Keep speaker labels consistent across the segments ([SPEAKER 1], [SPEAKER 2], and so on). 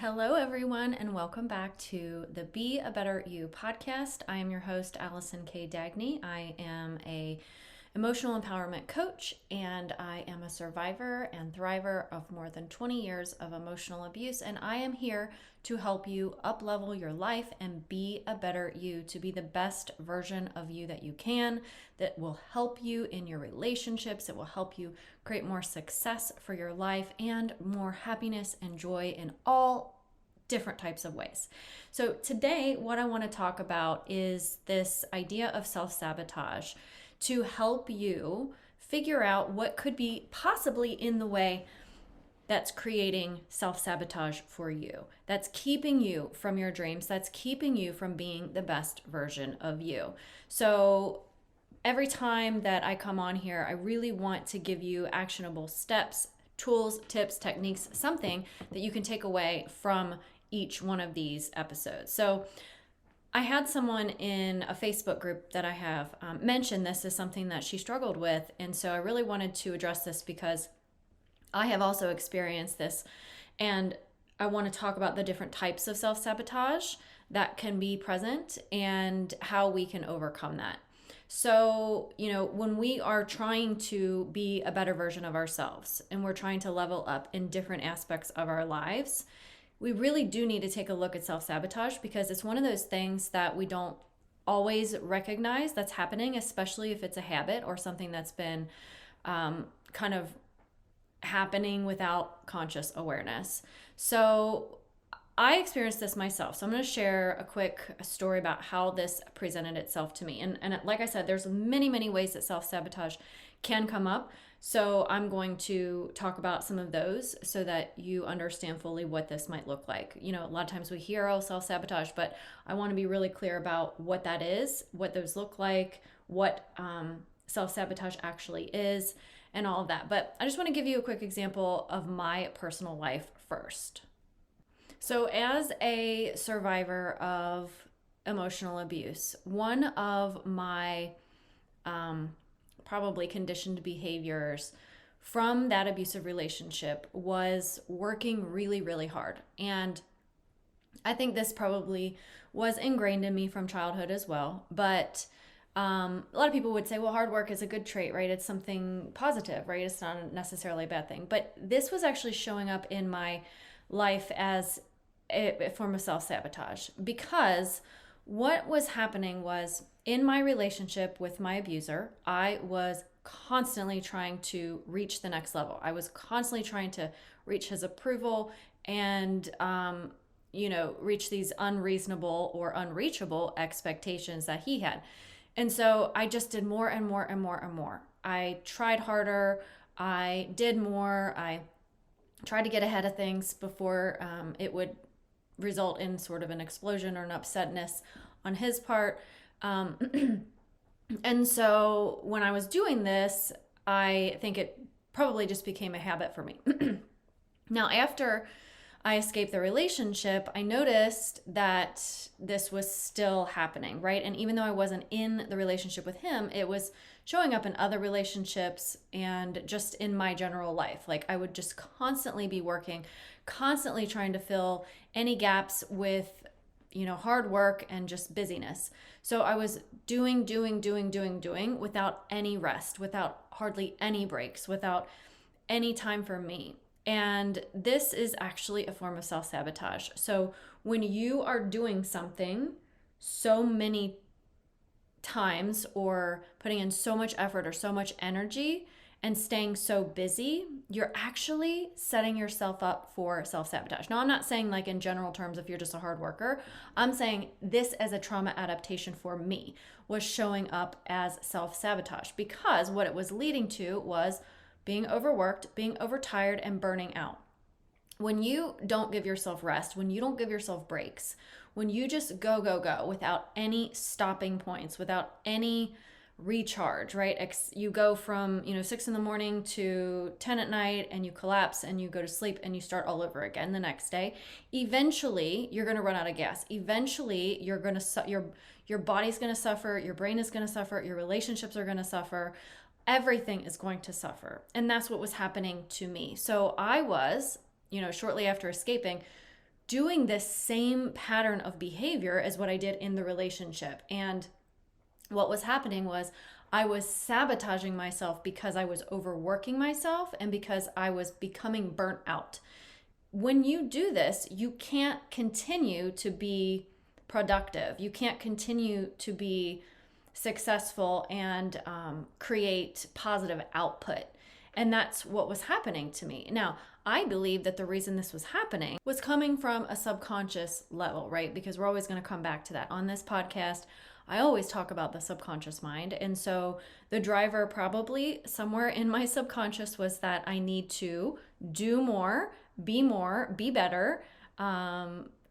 [SPEAKER 1] Hello, everyone, and welcome back to the Be a Better You podcast. I am your host, Allison K. Dagny. I am a emotional empowerment coach, and I am a survivor and thriver of more than 20 years of emotional abuse, and I am here to help you up-level your life and be a better you, to be the best version of you that you can, that will help you in your relationships. It will help you create more success for your life and more happiness and joy in all different types of ways. So today, what I want to talk about is this idea of self-sabotage, to help you figure out what could be possibly in the way that's creating self-sabotage for you, that's keeping you from your dreams, that's keeping you from being the best version of you. So every time that I come on here, I really want to give you actionable steps, tools, tips, techniques, something that you can take away from each one of these episodes. So I had someone in a Facebook group that I have mention this as something that she struggled with. And so I really wanted to address this because I have also experienced this. And I want to talk about the different types of self-sabotage that can be present and how we can overcome that. So, when we are trying to be a better version of ourselves and we're trying to level up in different aspects of our lives, we really do need to take a look at self-sabotage, because it's one of those things that we don't always recognize that's happening, especially if it's a habit or something that's been kind of happening without conscious awareness. So I experienced this myself. So I'm going to share a quick story about how this presented itself to me. And like I said, there's many, many ways that self-sabotage can come up. So I'm going to talk about some of those so that you understand fully what this might look like. A lot of times we hear, self-sabotage, but I want to be really clear about what that is, what those look like, what self-sabotage actually is, and all of that. But I just want to give you a quick example of my personal life first. So as a survivor of emotional abuse, one of my probably conditioned behaviors from that abusive relationship was working really, really hard. And I think this probably was ingrained in me from childhood as well. But a lot of people would say, well, hard work is a good trait, right? It's something positive, right? It's not necessarily a bad thing. But this was actually showing up in my life as a form of self-sabotage, because what was happening was, in my relationship with my abuser, I was constantly trying to reach the next level. I was constantly trying to reach his approval and, reach these unreasonable or unreachable expectations that he had. And so I just did more and more and more and more. I tried harder. I did more. I tried to get ahead of things before it would result in sort of an explosion or an upsetness on his part. And so when I was doing this, I think it probably just became a habit for me. Now, after I escaped the relationship, I noticed that this was still happening, right? And even though I wasn't in the relationship with him, it was showing up in other relationships and just in my general life. Like, I would just constantly be working, constantly trying to fill any gaps with hard work and just busyness. So I was doing without any rest, without hardly any breaks, without any time for me. And this is actually a form of self-sabotage. So when you are doing something so many times, or putting in so much effort or so much energy and staying so busy, you're actually setting yourself up for self-sabotage. Now, I'm not saying like in general terms if you're just a hard worker. I'm saying this as a trauma adaptation for me was showing up as self-sabotage, because what it was leading to was being overworked, being overtired, and burning out. When you don't give yourself rest, when you don't give yourself breaks, when you just go without any stopping points, without any recharge, right? You go from 6 a.m. to 10 at night, and you collapse and you go to sleep and you start all over again the next day. Eventually, you're going to run out of gas. Eventually, you're going to your body's going to suffer, your brain is going to suffer, your relationships are going to suffer. Everything is going to suffer. And that's what was happening to me. So I was, shortly after escaping, doing this same pattern of behavior as what I did in the relationship. And what was happening was I was sabotaging myself because I was overworking myself and because I was becoming burnt out. When you do this, you can't continue to be productive. You can't continue to be successful and create positive output. And that's what was happening to me. Now, I believe that the reason this was happening was coming from a subconscious level, right? Because we're always going to come back to that. On this podcast, I always talk about the subconscious mind. And so the driver probably somewhere in my subconscious was that I need to do more, be better,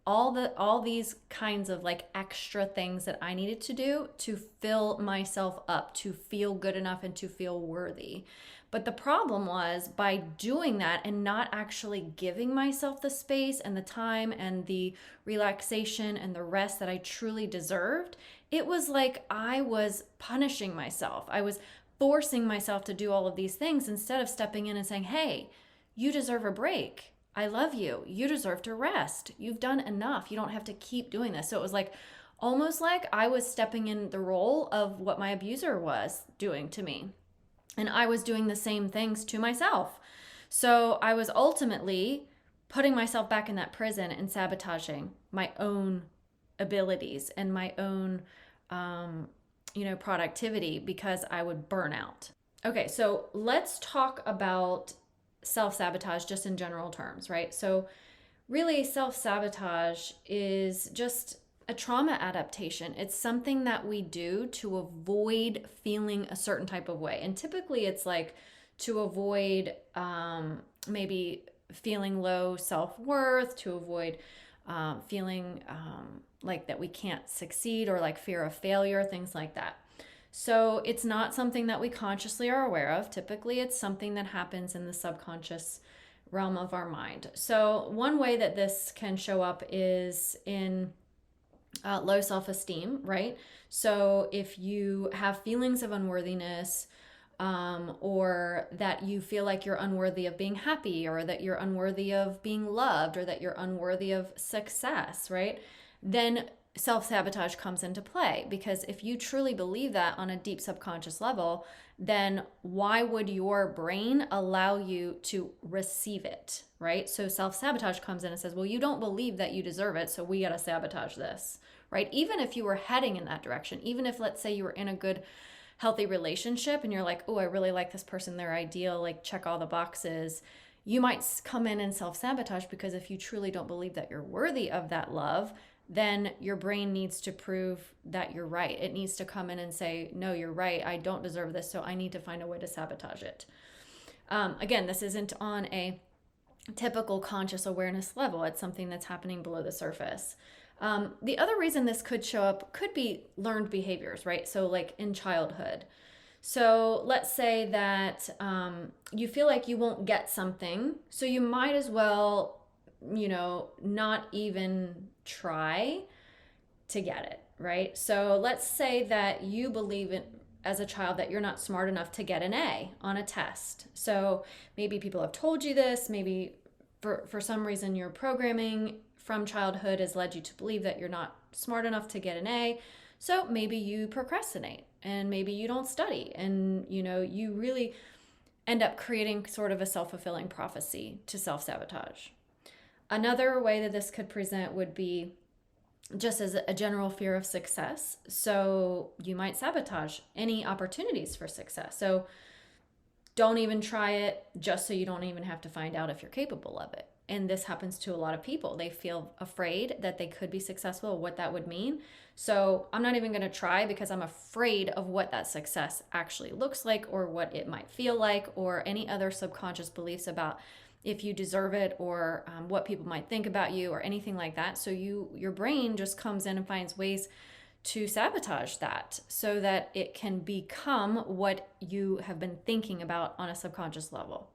[SPEAKER 1] all these kinds of like extra things that I needed to do to fill myself up, to feel good enough and to feel worthy. But the problem was, by doing that and not actually giving myself the space and the time and the relaxation and the rest that I truly deserved, it was like I was punishing myself. I was forcing myself to do all of these things instead of stepping in and saying, hey, you deserve a break. I love you. You deserve to rest. You've done enough. You don't have to keep doing this. So it was like almost like I was stepping in the role of what my abuser was doing to me. And I was doing the same things to myself. So I was ultimately putting myself back in that prison and sabotaging my own abilities and my own, productivity because I would burn out. Okay, so let's talk about self-sabotage just in general terms, right? So really, self-sabotage is just a trauma adaptation. It's something that we do to avoid feeling a certain type of way. And typically it's like to avoid maybe feeling low self-worth, to avoid feeling like that we can't succeed, or like fear of failure, things like that. So it's not something that we consciously are aware of. Typically it's something that happens in the subconscious realm of our mind. So one way that this can show up is in low self-esteem, right? So if you have feelings of unworthiness, or that you feel like you're unworthy of being happy, or that you're unworthy of being loved, or that you're unworthy of success, right? Then self-sabotage comes into play, because if you truly believe that on a deep subconscious level, then why would your brain allow you to receive it, right? So self-sabotage comes in and says, well, you don't believe that you deserve it, so we got to sabotage this, right? Even if you were heading in that direction, even if, let's say, you were in a good, healthy relationship and you're like, oh, I really like this person, they're ideal, like check all the boxes, you might come in and self-sabotage, because if you truly don't believe that you're worthy of that love, then your brain needs to prove that you're right. It needs to come in and say, no, you're right, I don't deserve this, so I need to find a way to sabotage it. Again, this isn't on a typical conscious awareness level. It's something that's happening below the surface. The other reason this could show up could be learned behaviors, right? So like in childhood. So let's say that you feel like you won't get something, so you might as well, not even try to get it, right? So let's say that you believe in, as a child, that you're not smart enough to get an A on a test. So maybe people have told you this, maybe for some reason your programming from childhood has led you to believe that you're not smart enough to get an A. So maybe you procrastinate and maybe you don't study, and you really end up creating sort of a self-fulfilling prophecy to self-sabotage. Another way that this could present would be just as a general fear of success. So you might sabotage any opportunities for success. So don't even try it, just so you don't even have to find out if you're capable of it. And this happens to a lot of people. They feel afraid that they could be successful, what that would mean. So I'm not even going to try because I'm afraid of what that success actually looks like, or what it might feel like, or any other subconscious beliefs about if you deserve it, or what people might think about you, or anything like that. So your brain just comes in and finds ways to sabotage that so that it can become what you have been thinking about on a subconscious level.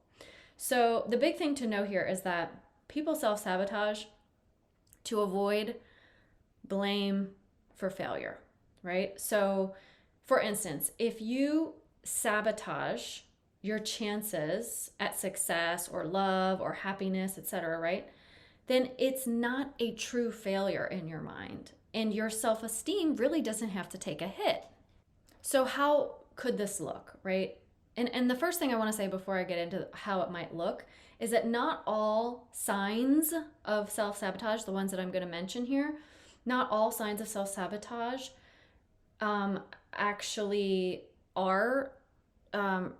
[SPEAKER 1] So the big thing to know here is that people self-sabotage to avoid blame for failure, right? So for instance, if you sabotage your chances at success or love or happiness, etc., right? then it's not a true failure in your mind. And your self-esteem really doesn't have to take a hit. So how could this look, right? And the first thing I want to say before I get into how it might look is that not all signs of self-sabotage, the ones that I'm going to mention here, not all signs of self-sabotage actually are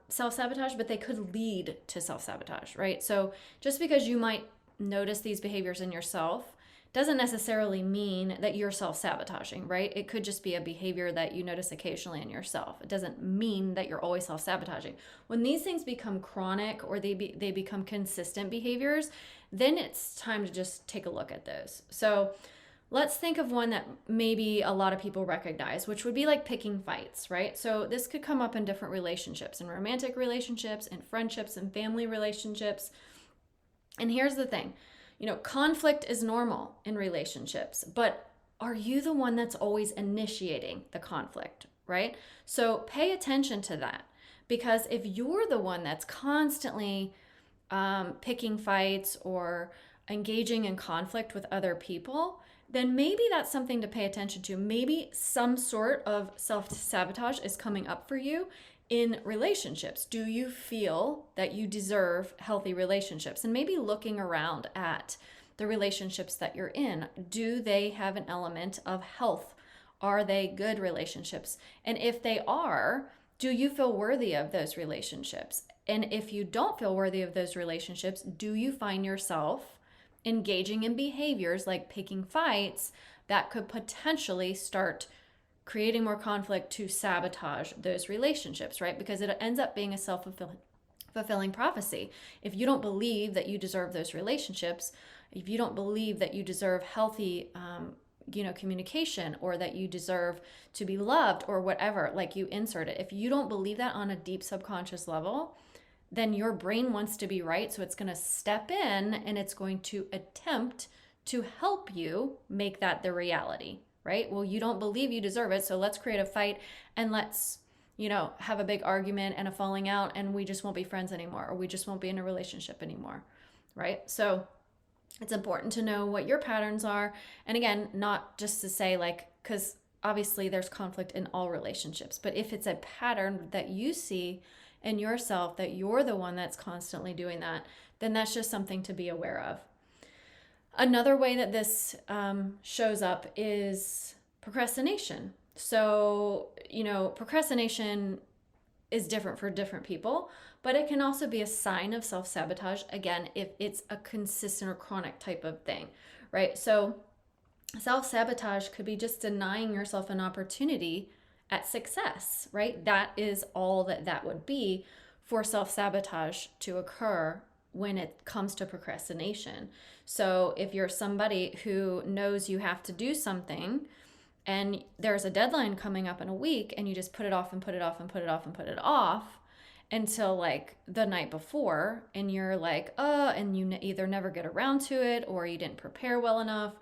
[SPEAKER 1] self-sabotage, but they could lead to self-sabotage, right? So just because you might notice these behaviors in yourself doesn't necessarily mean that you're self-sabotaging, right? It could just be a behavior that you notice occasionally in yourself. It doesn't mean that you're always self-sabotaging. When these things become chronic or they become consistent behaviors, then it's time to just take a look at those. So let's think of one that maybe a lot of people recognize, which would be like picking fights, right? So this could come up in different relationships, in romantic relationships, in friendships, and family relationships. And here's the thing, conflict is normal in relationships, but are you the one that's always initiating the conflict, right? So pay attention to that, because if you're the one that's constantly picking fights or engaging in conflict with other people, then maybe that's something to pay attention to. Maybe some sort of self-sabotage is coming up for you in relationships. Do you feel that you deserve healthy relationships? And maybe looking around at the relationships that you're in, do they have an element of health? Are they good relationships? And if they are, do you feel worthy of those relationships? And if you don't feel worthy of those relationships, do you find yourself engaging in behaviors like picking fights that could potentially start creating more conflict to sabotage those relationships, right? Because it ends up being a self-fulfilling prophecy. If you don't believe that you deserve those relationships, if you don't believe that you deserve healthy communication, or that you deserve to be loved, or whatever, like you insert it, if you don't believe that on a deep subconscious level, then your brain wants to be right. So it's going to step in and it's going to attempt to help you make that the reality, right? Well, you don't believe you deserve it. So let's create a fight and let's, have a big argument and a falling out, and we just won't be friends anymore, or we just won't be in a relationship anymore, right? So it's important to know what your patterns are. And again, not just to say because obviously there's conflict in all relationships, but if it's a pattern that you see in yourself, that you're the one that's constantly doing that, then that's just something to be aware of. Another way that this shows up is procrastination. So, procrastination is different for different people, but it can also be a sign of self-sabotage, again, if it's a consistent or chronic type of thing, right? So self-sabotage could be just denying yourself an opportunity at success, right? That is all that would be for self-sabotage to occur when it comes to procrastination. So if you're somebody who knows you have to do something and there's a deadline coming up in a week, and you just put it off and put it off and put it off and put it off until the night before, and you're and you either never get around to it, or you didn't prepare well enough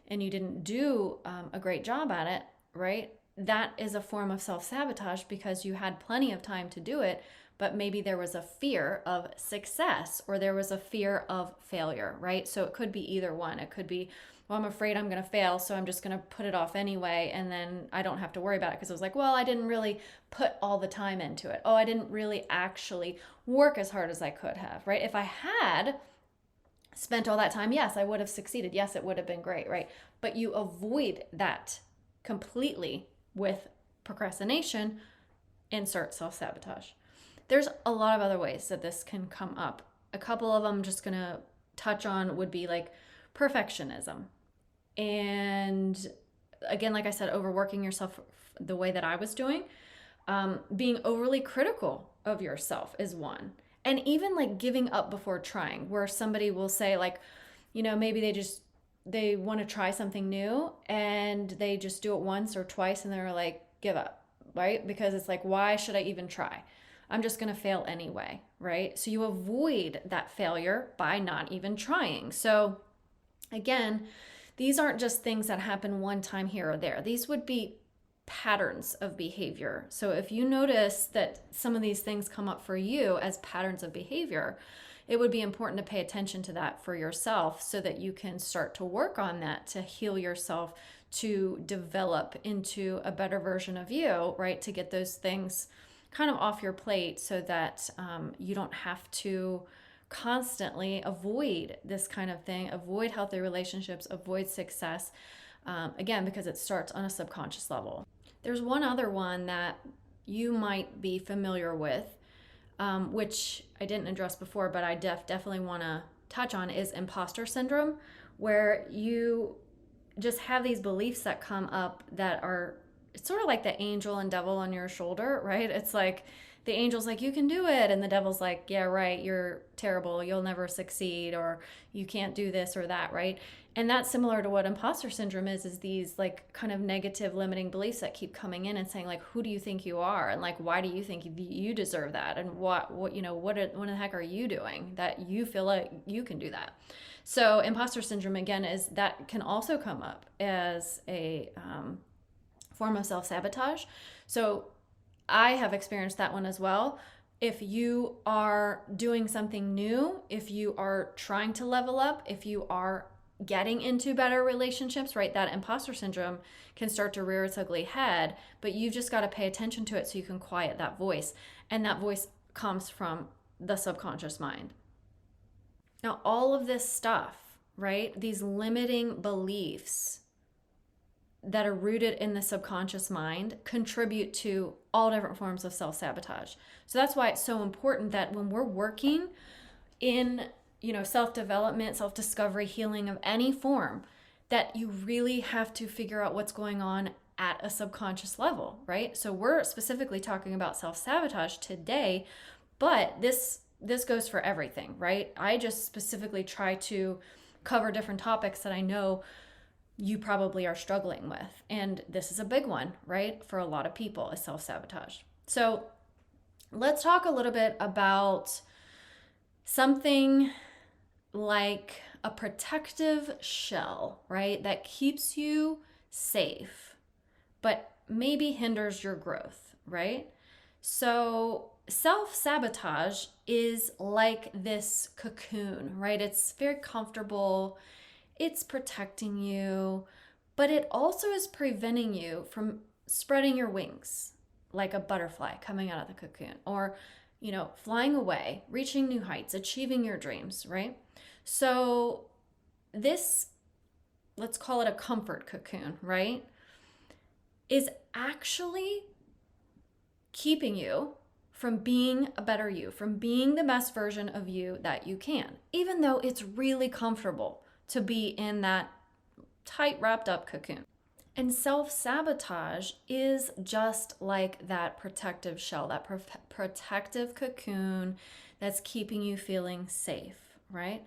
[SPEAKER 1] and you didn't do a great job at it, right? That is a form of self-sabotage, because you had plenty of time to do it, but maybe there was a fear of success, or there was a fear of failure, right? So it could be either one. It could be, well, I'm afraid I'm going to fail, so I'm just going to put it off anyway, and then I don't have to worry about it, because I was I didn't really put all the time into it. Oh, I didn't really actually work as hard as I could have, right? If I had spent all that time, yes, I would have succeeded. Yes, it would have been great, right? But you avoid that completely with procrastination. Insert self-sabotage. There's a lot of other ways that this can come up. A couple of them I'm just going to touch on would be perfectionism. And again, like I said, overworking yourself the way that I was doing. Being overly critical of yourself is one. And even giving up before trying, where somebody will say maybe they want to try something new and they just do it once or twice and they're give up, right? Because it's why should I even try? I'm just going to fail anyway, right? So you avoid that failure by not even trying. So again, these aren't just things that happen one time here or there. These would be patterns of behavior. So if you notice that some of these things come up for you as patterns of behavior, it would be important to pay attention to that for yourself so that you can start to work on that, to heal yourself, to develop into a better version of you, right? To get those things kind of off your plate so that you don't have to constantly avoid this kind of thing, avoid healthy relationships, avoid success, again, because it starts on a subconscious level. There's one other one that you might be familiar with, which I didn't address before, but I definitely want to touch on, is imposter syndrome, where you just have these beliefs that come up that are, it's sort of like the angel and devil on your shoulder, right? It's like the angel's like, you can do it. And the devil's like, yeah, right, you're terrible. You'll never succeed, or you can't do this or that, right? And that's similar to what imposter syndrome is these like kind of negative limiting beliefs that keep coming in and saying like, who do you think you are? And like, why do you think you deserve that? And what the heck are you doing that you feel like you can do that? So imposter syndrome, again, is that can also come up as a form of self-sabotage. So I have experienced that one as well. If you are doing something new, if you are trying to level up, if you are getting into better relationships, right, that imposter syndrome can start to rear its ugly head, but you've just got to pay attention to it so you can quiet that voice. And that voice comes from the subconscious mind. Now, all of this stuff, right, these limiting beliefs that are rooted in the subconscious mind contribute to all different forms of self-sabotage. So that's why it's so important that when we're working in, self-development, self-discovery, healing of any form, that you really have to figure out what's going on at a subconscious level, right? So we're specifically talking about self-sabotage today, but this goes for everything, right? I just specifically try to cover different topics that I know you probably are struggling with. And this is a big one, right? For a lot of people, is self-sabotage. So let's talk a little bit about something like a protective shell, right? That keeps you safe, but maybe hinders your growth, right? So self-sabotage is like this cocoon, right? It's very comfortable. It's protecting you, but it also is preventing you from spreading your wings like a butterfly coming out of the cocoon, or, flying away, reaching new heights, achieving your dreams, right? So this, let's call it a comfort cocoon, right, is actually keeping you from being a better you, from being the best version of you that you can, even though it's really comfortable to be in that tight wrapped up cocoon. And self-sabotage is just like that protective shell, that protective cocoon that's keeping you feeling safe, right?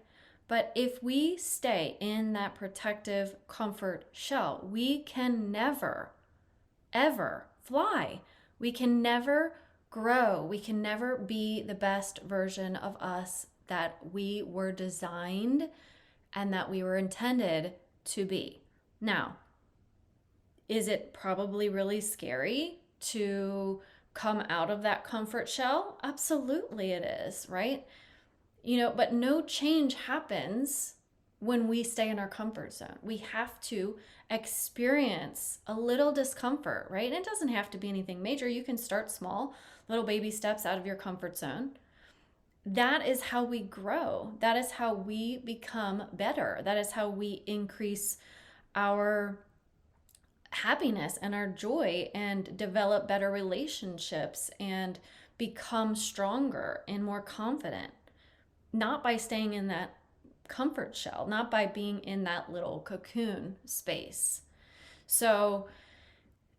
[SPEAKER 1] But if we stay in that protective comfort shell, we can never, ever fly. We can never grow. We can never be the best version of us that we were designed and that we were intended to be. Now, is it probably really scary to come out of that comfort shell? Absolutely it is, right? But no change happens when we stay in our comfort zone. We have to experience a little discomfort, right? And it doesn't have to be anything major. You can start small, little baby steps out of your comfort zone. That is how we grow. That is how we become better. That is how we increase our happiness and our joy and develop better relationships and become stronger and more confident. Not by staying in that comfort shell, not by being in that little cocoon space. So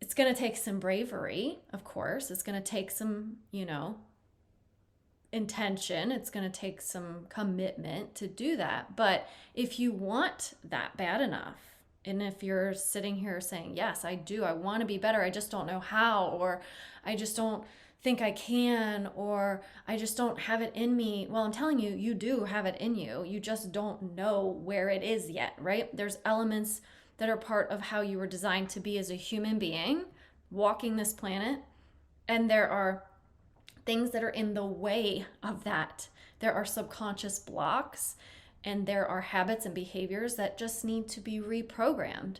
[SPEAKER 1] it's going to take some bravery, of course. It's going to take some, intention. It's going to take some commitment to do that. But if you want that bad enough, and if you're sitting here saying, yes, I do, I want to be better, I just don't know how, or I just don't think I can, or I just don't have it in me. Well, I'm telling you, you do have it in you. You just don't know where it is yet, right? There's elements that are part of how you were designed to be as a human being walking this planet. And there are things that are in the way of that There are subconscious blocks, and there are habits and behaviors that just need to be reprogrammed.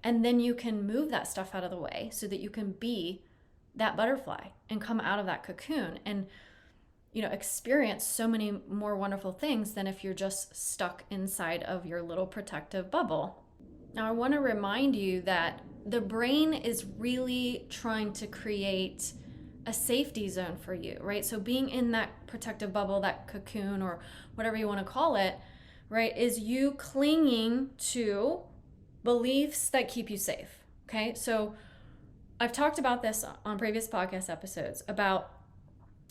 [SPEAKER 1] And then you can move that stuff out of the way so that you can be that butterfly and come out of that cocoon and experience so many more wonderful things than if you're just stuck inside of your little protective bubble. Now, I want to remind you that the brain is really trying to create a safety zone for you, right? So being in that protective bubble, that cocoon, or whatever you want to call it, right, is you clinging to beliefs that keep you safe, okay? So I've talked about this on previous podcast episodes about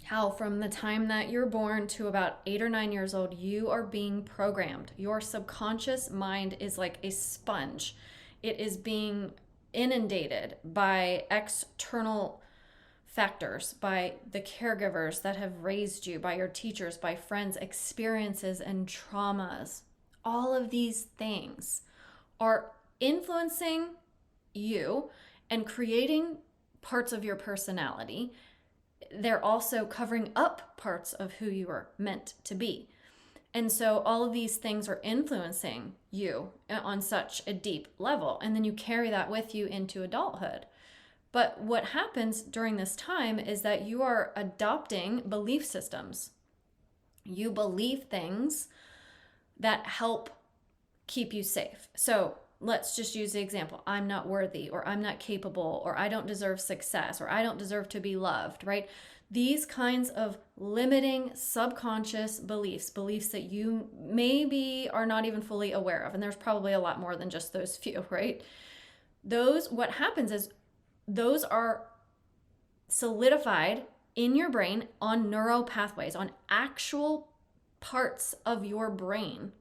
[SPEAKER 1] how from the time that you're born to about 8 or 9 years old, you are being programmed. Your subconscious mind is like a sponge. It is being inundated by external factors, by the caregivers that have raised you, by your teachers, by friends, experiences, and traumas. All of these things are influencing you and creating parts of your personality. They're also covering up parts of who you are meant to be. And so all of these things are influencing you on such a deep level. And then you carry that with you into adulthood. But what happens during this time is that you are adopting belief systems. You believe things that help keep you safe. So let's just use the example. I'm not worthy, or I'm not capable, or I don't deserve success, or I don't deserve to be loved, right? These kinds of limiting subconscious beliefs that you maybe are not even fully aware of. And there's probably a lot more than just those few, right? What happens is those are solidified in your brain on neural pathways, on actual parts of your brain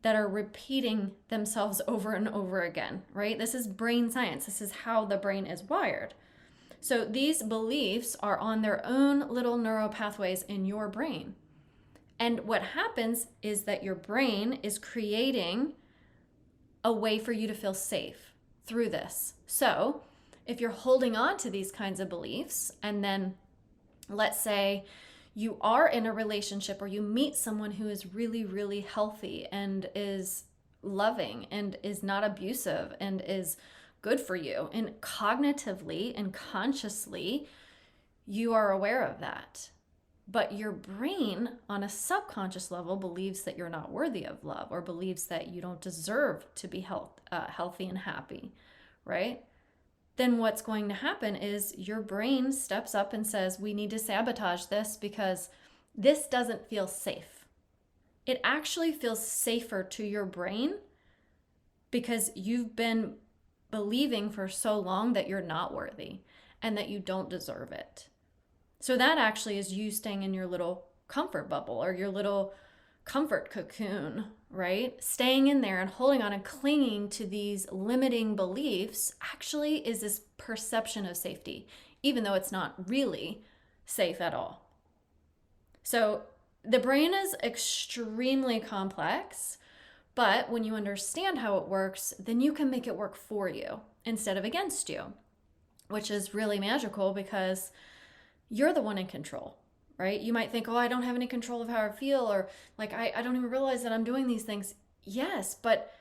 [SPEAKER 1] that are repeating themselves over and over again, right? This is brain science. This is how the brain is wired. So these beliefs are on their own little neural pathways in your brain. And what happens is that your brain is creating a way for you to feel safe through this. So if you're holding on to these kinds of beliefs, and then let's say you are in a relationship or you meet someone who is really, really healthy and is loving and is not abusive and is good for you, and cognitively and consciously, you are aware of that. But your brain on a subconscious level believes that you're not worthy of love, or believes that you don't deserve to be healthy and happy, right? Then what's going to happen is your brain steps up and says, we need to sabotage this because this doesn't feel safe. It actually feels safer to your brain because you've been believing for so long that you're not worthy and that you don't deserve it. So that actually is you staying in your little comfort bubble or your little comfort cocoon, right? Staying in there and holding on and clinging to these limiting beliefs actually is this perception of safety, even though it's not really safe at all. So the brain is extremely complex, but when you understand how it works, then you can make it work for you instead of against you, which is really magical because you're the one in control, right? You might think, oh, I don't have any control of how I feel, or like, I don't even realize that I'm doing these things. Yes, but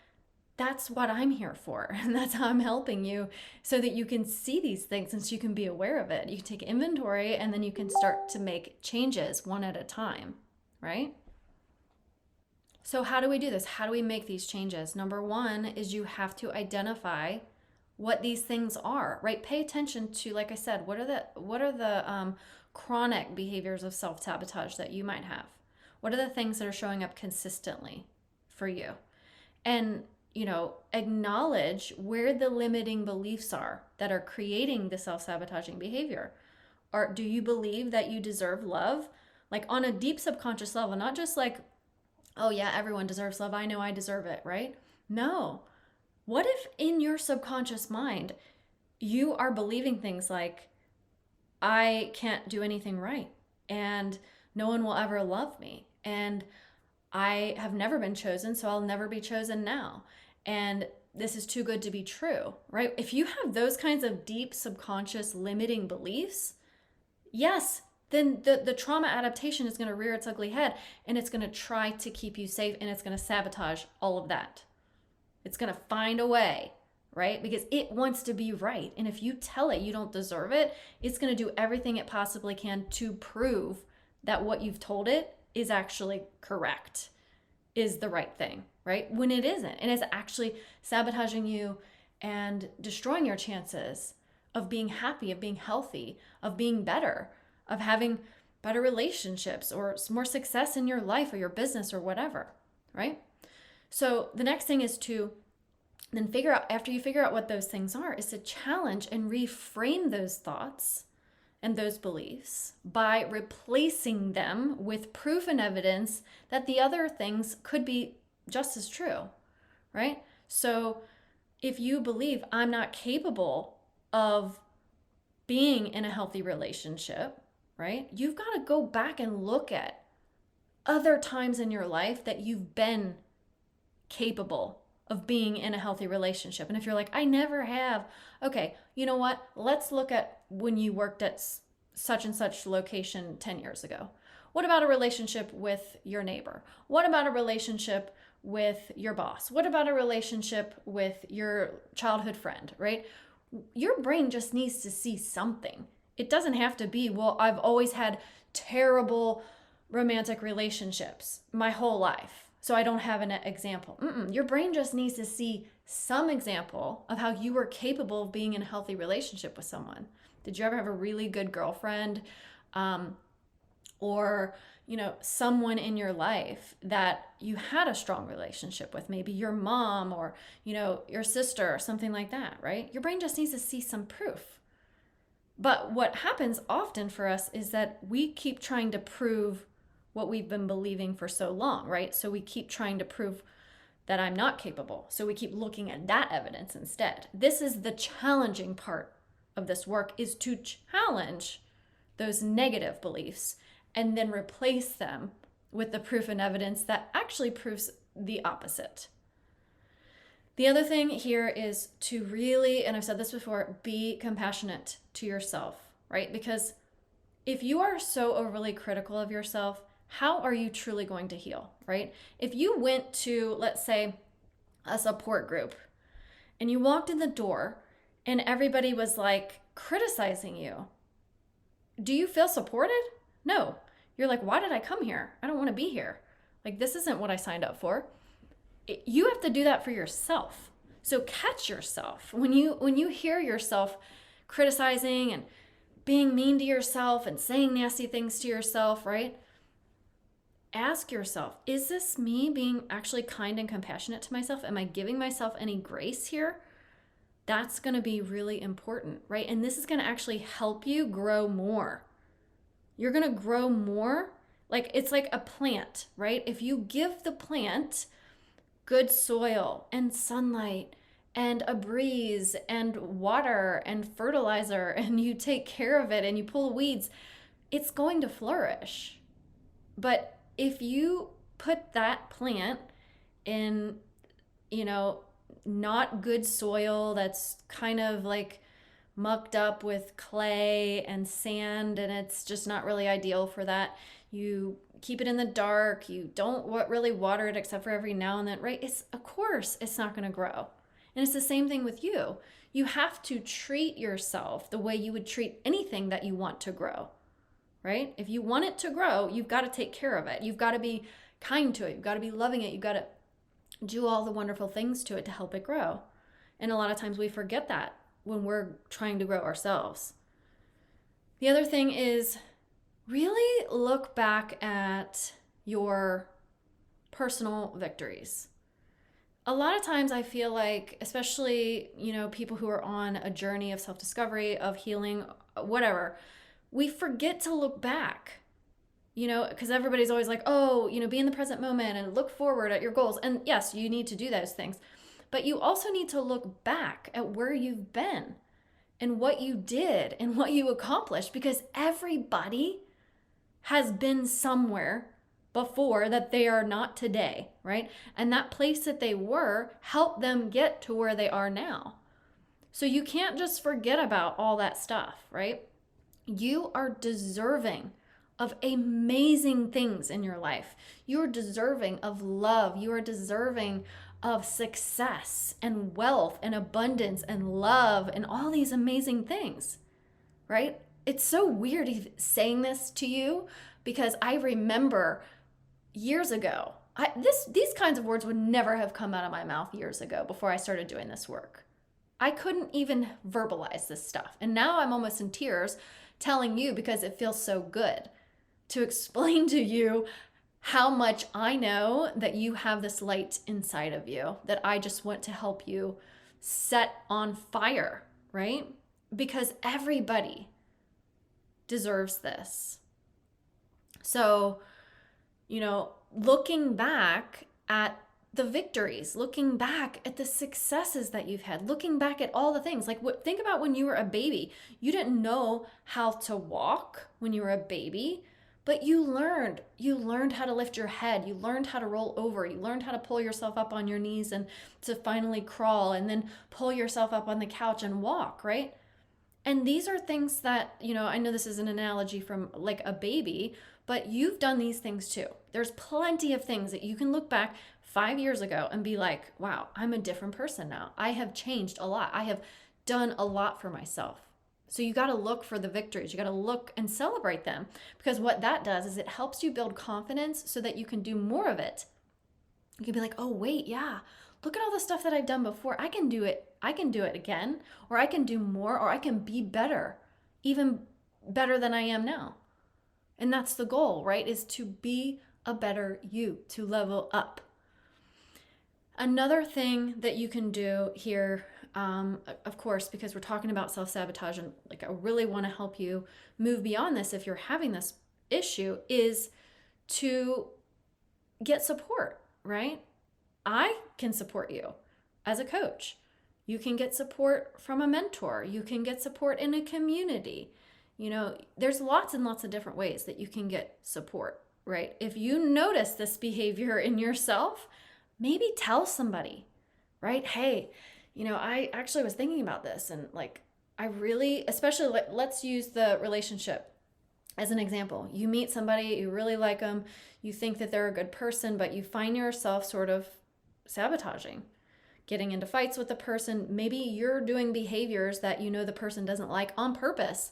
[SPEAKER 1] that's what I'm here for. And that's how I'm helping you so that you can see these things and so you can be aware of it. You can take inventory and then you can start to make changes one at a time, right? So how do we do this? How do we make these changes? Number one is you have to identify what these things are, right? Pay attention to, like I said, what are the chronic behaviors of self-sabotage that you might have? What are the things that are showing up consistently for you? And, acknowledge where the limiting beliefs are that are creating the self-sabotaging behavior. Or do you believe that you deserve love? Like on a deep subconscious level, not just like, oh yeah, everyone deserves love. I know I deserve it, right? No. What if in your subconscious mind, you are believing things like, I can't do anything right, and no one will ever love me, and I have never been chosen, so I'll never be chosen now, and this is too good to be true, right? If you have those kinds of deep subconscious limiting beliefs, yes, then the trauma adaptation is going to rear its ugly head, and it's going to try to keep you safe, and it's going to sabotage all of that. It's going to find a way, right? Because it wants to be right. And if you tell it you don't deserve it, it's going to do everything it possibly can to prove that what you've told it is actually correct, is the right thing, right? When it isn't. And it's actually sabotaging you and destroying your chances of being happy, of being healthy, of being better, of having better relationships or more success in your life or your business or whatever, right? So the next thing is to then figure out, after you figure out what those things are, is to challenge and reframe those thoughts and those beliefs by replacing them with proof and evidence that the other things could be just as true, right? So if you believe I'm not capable of being in a healthy relationship, right? You've got to go back and look at other times in your life that you've been capable of being in a healthy relationship. And if you're like, I never have, okay, you know what? Let's look at when you worked at such and such location 10 years ago. What about a relationship with your neighbor? What about a relationship with your boss? What about a relationship with your childhood friend, right? Your brain just needs to see something. It doesn't have to be, well, I've always had terrible romantic relationships my whole life, so I don't have an example. Your brain just needs to see some example of how you were capable of being in a healthy relationship with someone. Did you ever have a really good girlfriend? Or, someone in your life that you had a strong relationship with, maybe your mom or, your sister or something like that, right? Your brain just needs to see some proof. But what happens often for us is that we keep trying to prove what we've been believing for so long, right? So we keep trying to prove that I'm not capable. So we keep looking at that evidence instead. This is the challenging part of this work, is to challenge those negative beliefs and then replace them with the proof and evidence that actually proves the opposite. The other thing here is to really, and I've said this before, be compassionate to yourself, right? Because if you are so overly critical of yourself, how are you truly going to heal, right? If you went to, let's say, a support group and you walked in the door and everybody was like criticizing you, do you feel supported? No. You're like, why did I come here? I don't want to be here. Like, this isn't what I signed up for. You have to do that for yourself. So catch yourself. When you hear yourself criticizing and being mean to yourself and saying nasty things to yourself, right? Ask yourself, is this me being actually kind and compassionate to myself? Am I giving myself any grace here? That's going to be really important, right? And this is going to actually help you grow more. You're going to grow more. Like, it's like a plant, right? If you give the plant good soil and sunlight and a breeze and water and fertilizer, and you take care of it and you pull weeds, it's going to flourish. But if you put that plant in, not good soil that's kind of like mucked up with clay and sand, and it's just not really ideal for that. You keep it in the dark. You don't really water it except for every now and then, right? Of course it's not going to grow. And it's the same thing with you. You have to treat yourself the way you would treat anything that you want to grow, right? If you want it to grow, you've got to take care of it. You've got to be kind to it. You've got to be loving it. You've got to do all the wonderful things to it to help it grow. And a lot of times we forget that when we're trying to grow ourselves. The other thing is really look back at your personal victories. A lot of times I feel like, especially, people who are on a journey of self-discovery, of healing, whatever, we forget to look back, because everybody's always like, be in the present moment and look forward at your goals. And yes, you need to do those things. But you also need to look back at where you've been and what you did and what you accomplished, because everybody has been somewhere before that they are not today, right? And that place that they were helped them get to where they are now. So you can't just forget about all that stuff, right? You are deserving of amazing things in your life. You're deserving of love. You are deserving of success and wealth and abundance and love and all these amazing things, right? It's so weird saying this to you because I remember years ago, these kinds of words would never have come out of my mouth years ago before I started doing this work. I couldn't even verbalize this stuff. And now I'm almost in tears telling you because it feels so good to explain to you how much I know that you have this light inside of you that I just want to help you set on fire, right? Because everybody deserves this. So, looking back at the victories, looking back at the successes that you've had, looking back at all the things, like think about when you were a baby. You didn't know how to walk when you were a baby, but you learned how to lift your head. You learned how to roll over. You learned how to pull yourself up on your knees and to finally crawl and then pull yourself up on the couch and walk, right? And these are things that, I know this is an analogy from like a baby, but you've done these things too. There's plenty of things that you can look back 5 years ago and be like, wow, I'm a different person now. I have changed a lot. I have done a lot for myself. So you got to look for the victories. You got to look and celebrate them, because what that does is it helps you build confidence so that you can do more of it. You can be like, oh, wait, yeah, look at all the stuff that I've done before. I can do it. I can do it again, or I can do more, or I can be better, even better than I am now. And that's the goal, right? Is to be a better you, to level up. Another thing that you can do here, of course, because we're talking about self-sabotage, and like I really want to help you move beyond this if you're having this issue, is to get support, right? I can support you as a coach. You can get support from a mentor. You can get support in a community. There's lots and lots of different ways that you can get support, right? If you notice this behavior in yourself, maybe tell somebody, right? Hey, I actually was thinking about this, and like, I really, especially let's use the relationship as an example. You meet somebody, you really like them, you think that they're a good person, but you find yourself sort of sabotaging, getting into fights with the person. Maybe you're doing behaviors that the person doesn't like on purpose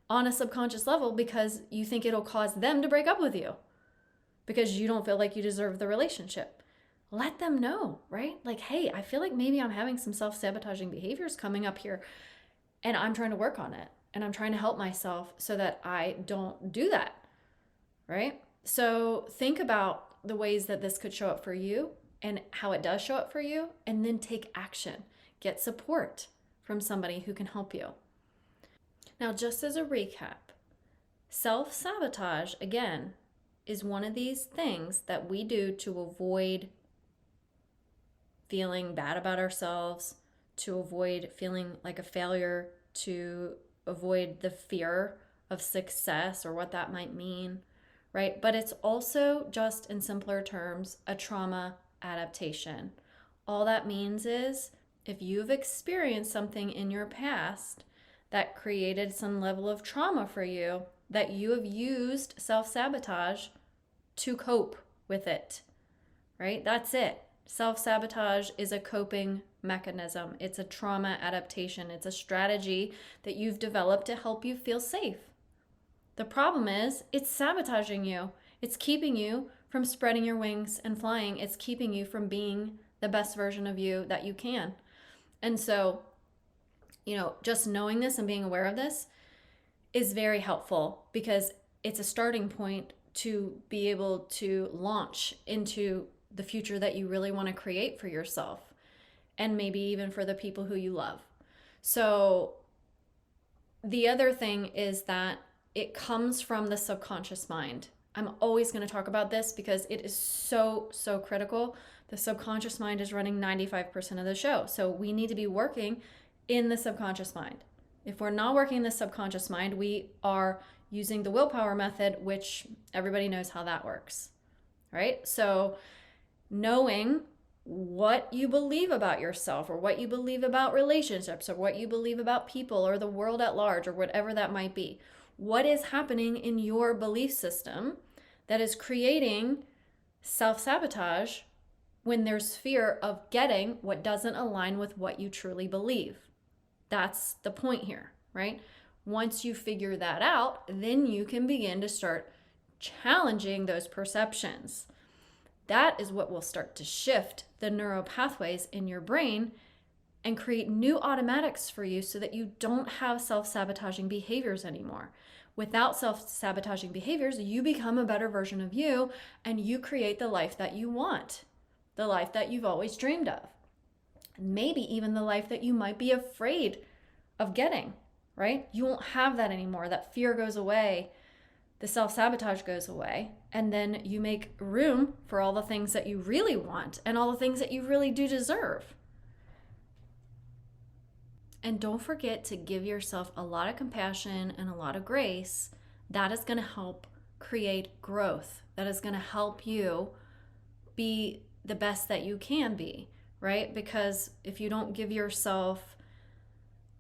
[SPEAKER 1] on a subconscious level because you think it'll cause them to break up with you because you don't feel like you deserve the relationship. Let them know, right? Like, hey, I feel like maybe I'm having some self-sabotaging behaviors coming up here, and I'm trying to work on it, and I'm trying to help myself so that I don't do that, right? So think about the ways that this could show up for you and how it does show up for you, and then take action. Get support from somebody who can help you. Now, just as a recap, self-sabotage, again, is one of these things that we do to avoid feeling bad about ourselves, to avoid feeling like a failure, to avoid the fear of success or what that might mean, right? But it's also, just in simpler terms, a trauma adaptation. All that means is if you've experienced something in your past that created some level of trauma for you, that you have used self-sabotage to cope with it, right? That's it. Self-sabotage is a coping mechanism. It's a trauma adaptation. It's a strategy that you've developed to help you feel safe. The problem is it's sabotaging you. It's keeping you from spreading your wings and flying. It's keeping you from being the best version of you that you can. And so, just knowing this and being aware of this is very helpful, because it's a starting point to be able to launch into the future that you really want to create for yourself, and maybe even for the people who you love. So the other thing is that it comes from the subconscious mind. I'm always going to talk about this because it is so, so critical. The subconscious mind is running 95% of the show. So we need to be working in the subconscious mind. If we're not working in the subconscious mind, we are using the willpower method, which everybody knows how that works, right? So knowing what you believe about yourself, or what you believe about relationships, or what you believe about people or the world at large, or whatever that might be. what is happening in your belief system that is creating self-sabotage when there's fear of getting what doesn't align with what you truly believe. That's the point here, right? Once you figure that out, then you can begin to start challenging those perceptions. That is what will start to shift the neural pathways in your brain and create new automatics for you so that you don't have self-sabotaging behaviors anymore. Without self-sabotaging behaviors, you become a better version of you and you create the life that you want, the life that you've always dreamed of. Maybe even the life that you might be afraid of getting, right? You won't have that anymore. That fear goes away. The self-sabotage goes away, and then you make room for all the things that you really want and all the things that you really do deserve. And don't forget to give yourself a lot of compassion and a lot of grace. That is going to help create growth. That is going to help you be the best that you can be, right? Because if you don't give yourself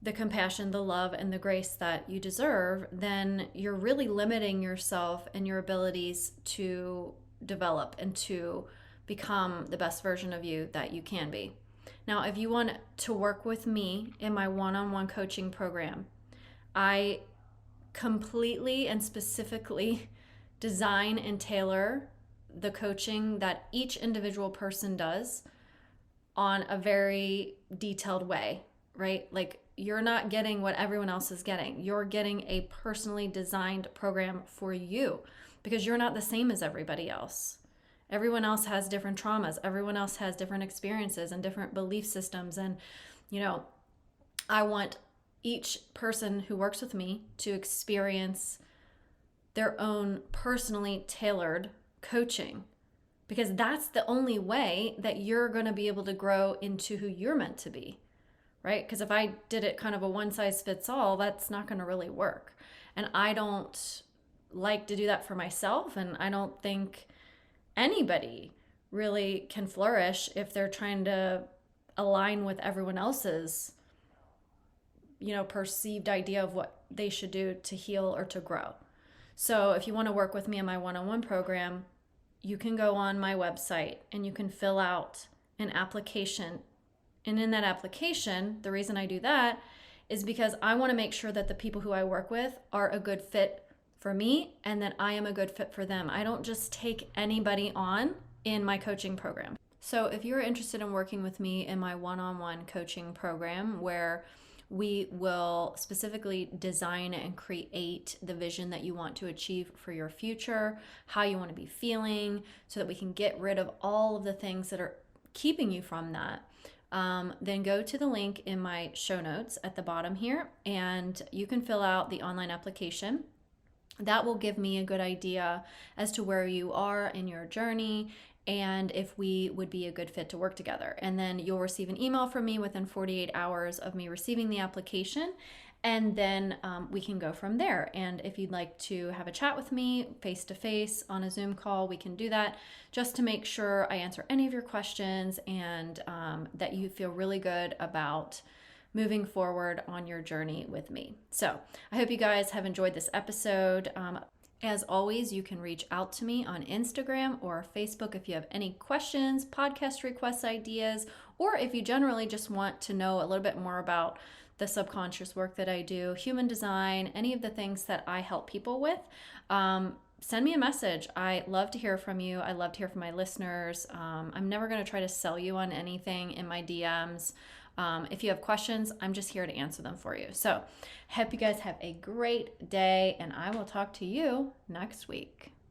[SPEAKER 1] the compassion, the love, and the grace that you deserve, then you're really limiting yourself and your abilities to develop and to become the best version of you that you can be. Now, if you want to work with me in my one-on-one coaching program, I completely and specifically design and tailor the coaching that each individual person does on a very detailed way, right? Like, you're not getting what everyone else is getting. You're getting a personally designed program for you because you're not the same as everybody else. Everyone else has different traumas. Everyone else has different experiences and different belief systems. And, I want each person who works with me to experience their own personally tailored coaching, because that's the only way that you're going to be able to grow into who you're meant to be, right? Because if I did it kind of a one size fits all, that's not going to really work. And I don't like to do that for myself. And I don't think anybody really can flourish if they're trying to align with everyone else's, perceived idea of what they should do to heal or to grow. So if you want to work with me in my one-on-one program, you can go on my website and you can fill out an application. And in that application, the reason I do that is because I want to make sure that the people who I work with are a good fit for me and that I am a good fit for them. I don't just take anybody on in my coaching program. So if you're interested in working with me in my one-on-one coaching program, where we will specifically design and create the vision that you want to achieve for your future, how you want to be feeling, so that we can get rid of all of the things that are keeping you from that, then go to the link in my show notes at the bottom here, and you can fill out the online application. That will give me a good idea as to where you are in your journey and if we would be a good fit to work together. And then you'll receive an email from me within 48 hours of me receiving the application. And then we can go from there. And if you'd like to have a chat with me face-to-face on a Zoom call, we can do that, just to make sure I answer any of your questions and that you feel really good about moving forward on your journey with me. So I hope you guys have enjoyed this episode. As always, you can reach out to me on Instagram or Facebook if you have any questions, podcast requests, ideas, or if you generally just want to know a little bit more about the subconscious work that I do, human design, any of the things that I help people with. Send me a message. I love to hear from you. I love to hear from my listeners. I'm never going to try to sell you on anything in my DMs. If you have questions, I'm just here to answer them for you. So, hope you guys have a great day, and I will talk to you next week.